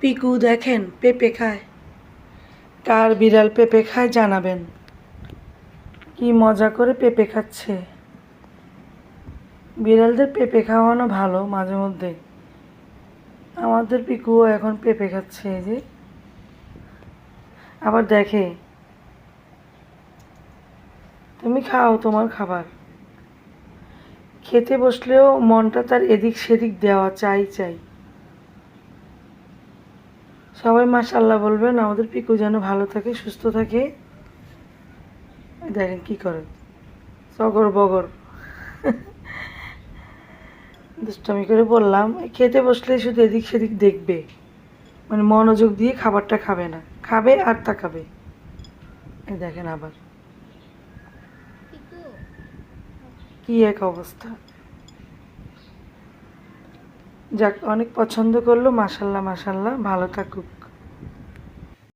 পিকু দেখেন পেঁপে খায়। কার বিড়াল পেঁপে খায় জানাবেন। কি মজা করে পেঁপে খাচ্ছে। বিড়ালদের পেঁপে খাওয়ানো ভালো মাঝে মধ্যে। আমাদের পিকুও এখন পেঁপে খাচ্ছে, এই যে আবার দেখে। তুমি খাও তোমার খাবার। খেতে বসলেও মনটা তার এদিক সেদিক দেওয়া, চাই চাই। সবাই মাশাআল্লাহ বলবেন, আমাদের পিকু যেন ভালো থাকে, সুস্থ থাকে। দেখেন কি করে, সগর বগর। দুষ্টামি করে বললাম, খেতে বসলে শুধু এদিক সেদিক দেখবে, মানে মনোযোগ দিয়ে খাবারটা খাবে না, খাবে আর তাকাবে। এই দেখেন আবার কি এক অবস্থা। যাক, অনেক পছন্দ করলো, মাশাল্লাহ মাশাল্লাহ, ভালো থাকুক।